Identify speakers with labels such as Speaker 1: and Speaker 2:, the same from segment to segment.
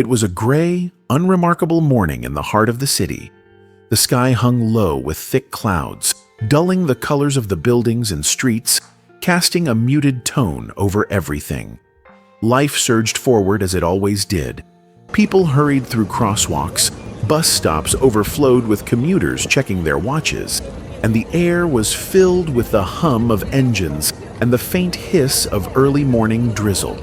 Speaker 1: It was a gray, unremarkable morning in the heart of the city. The sky hung low with thick clouds, dulling the colors of the buildings and streets, casting a muted tone over everything. Life surged forward as it always did. People hurried through crosswalks, bus stops overflowed with commuters checking their watches, and the air was filled with the hum of engines and the faint hiss of early morning drizzle.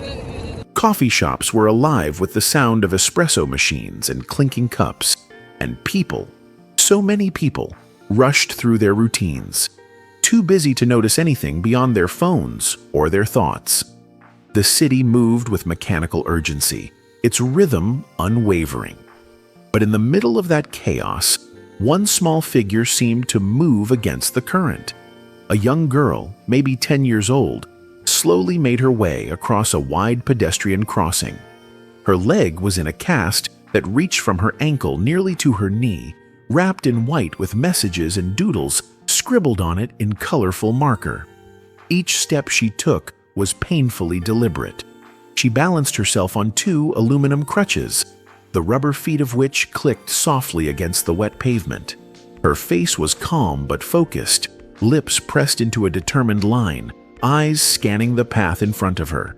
Speaker 1: Coffee shops were alive with the sound of espresso machines and clinking cups, and people, so many people, rushed through their routines, too busy to notice anything beyond their phones or their thoughts. The city moved with mechanical urgency, its rhythm unwavering. But in the middle of that chaos, one small figure seemed to move against the current. A young girl, maybe 10 years old, slowly made her way across a wide pedestrian crossing. Her leg was in a cast that reached from her ankle nearly to her knee, wrapped in white with messages and doodles scribbled on it in colorful marker. Each step she took was painfully deliberate. She balanced herself on 2 aluminum crutches, the rubber feet of which clicked softly against the wet pavement. Her face was calm but focused, lips pressed into a determined line, eyes scanning the path in front of her.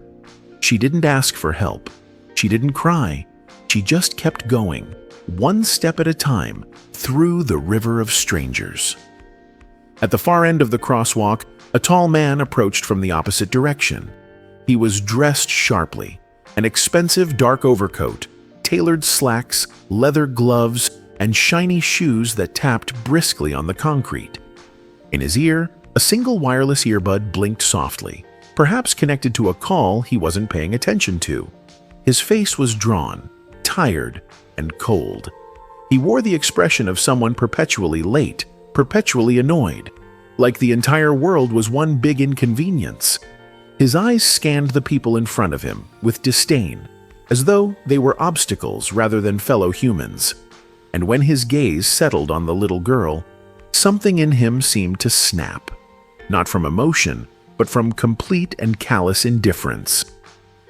Speaker 1: She didn't ask for help. She didn't cry. She just kept going, one step at a time, through the river of strangers. At the far end of the crosswalk, a tall man approached from the opposite direction. He was dressed sharply, an expensive dark overcoat, tailored slacks, leather gloves, and shiny shoes that tapped briskly on the concrete. In his ear, a single wireless earbud blinked softly, perhaps connected to a call he wasn't paying attention to. His face was drawn, tired, and cold. He wore the expression of someone perpetually late, perpetually annoyed, like the entire world was one big inconvenience. His eyes scanned the people in front of him with disdain, as though they were obstacles rather than fellow humans. And when his gaze settled on the little girl, something in him seemed to snap, not from emotion, but from complete and callous indifference.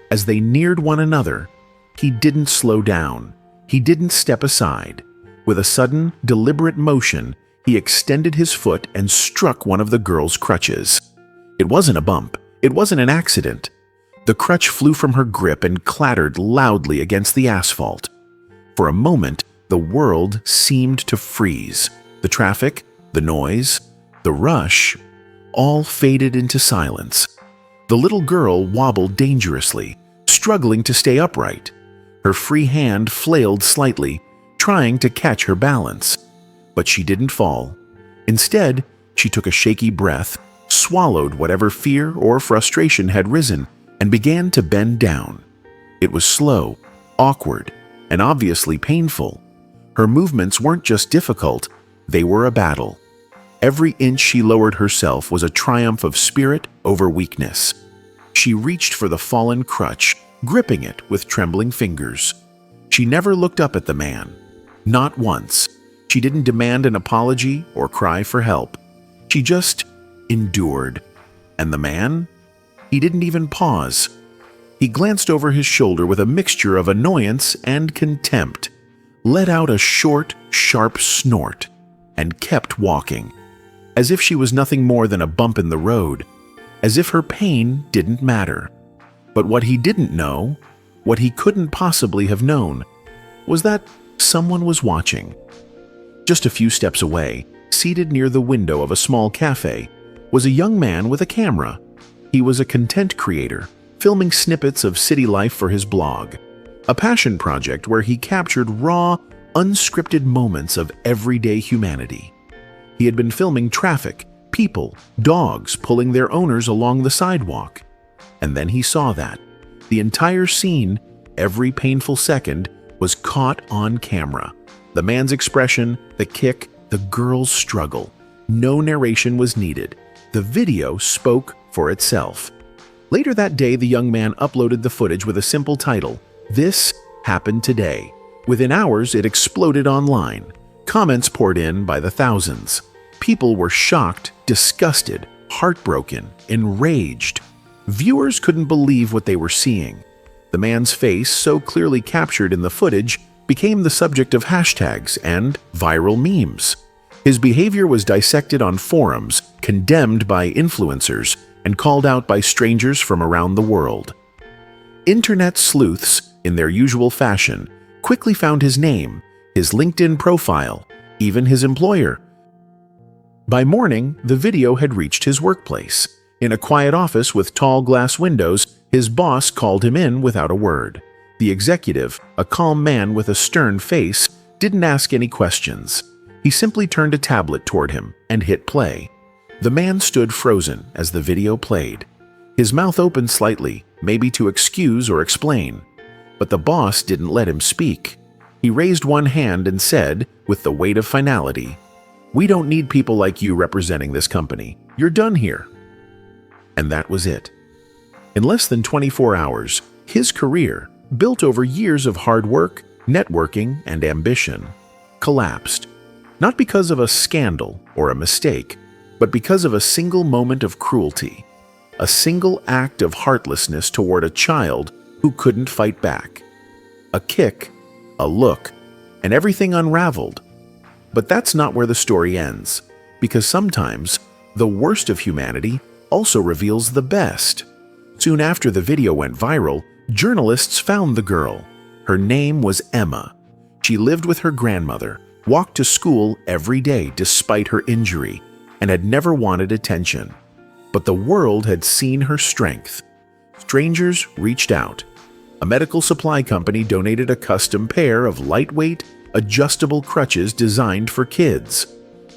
Speaker 1: As they neared one another, he didn't slow down. He didn't step aside. With a sudden, deliberate motion, he extended his foot and struck one of the girl's crutches. It wasn't a bump. It wasn't an accident. The crutch flew from her grip and clattered loudly against the asphalt. For a moment, the world seemed to freeze. The traffic, the noise, the rush, all faded into silence. The little girl wobbled dangerously, struggling to stay upright. Her free hand flailed slightly, trying to catch her balance. But she didn't fall. Instead, she took a shaky breath, swallowed whatever fear or frustration had risen, and began to bend down. It was slow, awkward, and obviously painful. Her movements weren't just difficult, they were a battle. Every inch she lowered herself was a triumph of spirit over weakness. She reached for the fallen crutch, gripping it with trembling fingers. She never looked up at the man. Not once. She didn't demand an apology or cry for help. She just endured. And the man? He didn't even pause. He glanced over his shoulder with a mixture of annoyance and contempt, let out a short, sharp snort, and kept walking, as if she was nothing more than a bump in the road, as if her pain didn't matter. But what he didn't know, what he couldn't possibly have known, was that someone was watching. Just a few steps away, seated near the window of a small cafe, was a young man with a camera. He was a content creator, filming snippets of city life for his blog, a passion project where he captured raw, unscripted moments of everyday humanity. He had been filming traffic, people, dogs pulling their owners along the sidewalk. And then he saw that. The entire scene, every painful second, was caught on camera. The man's expression, the kick, the girl's struggle. No narration was needed. The video spoke for itself. Later that day, the young man uploaded the footage with a simple title, "This Happened Today." Within hours, it exploded online. Comments poured in by the thousands. People were shocked, disgusted, heartbroken, enraged. Viewers couldn't believe what they were seeing. The man's face, so clearly captured in the footage, became the subject of hashtags and viral memes. His behavior was dissected on forums, condemned by influencers, and called out by strangers from around the world. Internet sleuths, in their usual fashion, quickly found his name, his LinkedIn profile, even his employer. By morning, the video had reached his workplace. In a quiet office with tall glass windows, his boss called him in without a word. The executive, a calm man with a stern face, didn't ask any questions. He simply turned a tablet toward him and hit play. The man stood frozen as the video played. His mouth opened slightly, maybe to excuse or explain. But the boss didn't let him speak. He raised one hand and said, with the weight of finality, "We don't need people like you representing this company. You're done here." And that was it. In less than 24 hours, his career, built over years of hard work, networking, and ambition, collapsed. Not because of a scandal or a mistake, but because of a single moment of cruelty, a single act of heartlessness toward a child who couldn't fight back. A kick, a look, and everything unraveled. But that's not where the story ends, because sometimes the worst of humanity also reveals the best. Soon after the video went viral, journalists found the girl. Her name was Emma. She lived with her grandmother, walked to school every day despite her injury, and had never wanted attention. But the world had seen her strength. Strangers reached out. A medical supply company donated a custom pair of lightweight, adjustable crutches designed for kids.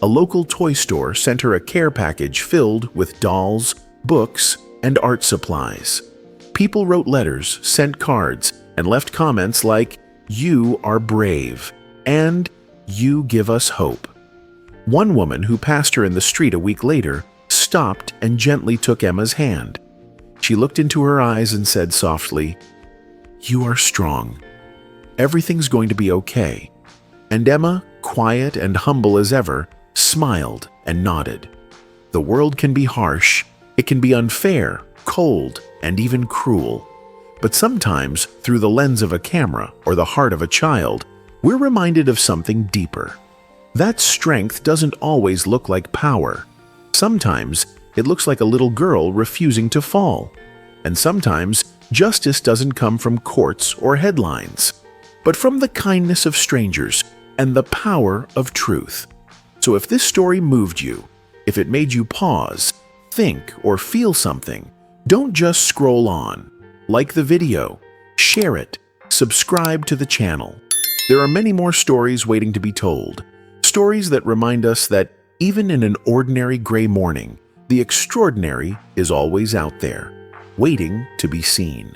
Speaker 1: A local toy store sent her a care package filled with dolls, books, and art supplies. People wrote letters, sent cards, and left comments like, "You are brave," and "You give us hope." One woman who passed her in the street a week later stopped and gently took Emma's hand. She looked into her eyes and said softly, "You are strong. Everything's going to be okay." And Emma, quiet and humble as ever, smiled and nodded. The world can be harsh, it can be unfair, cold, and even cruel. But sometimes, through the lens of a camera or the heart of a child, we're reminded of something deeper. That strength doesn't always look like power. Sometimes it looks like a little girl refusing to fall. And sometimes justice doesn't come from courts or headlines, but from the kindness of strangers and the power of truth. So if this story moved you, if it made you pause, think, or feel something, don't just scroll on. Like the video, share it, subscribe to the channel. There are many more stories waiting to be told. Stories that remind us that even in an ordinary gray morning, the extraordinary is always out there, waiting to be seen.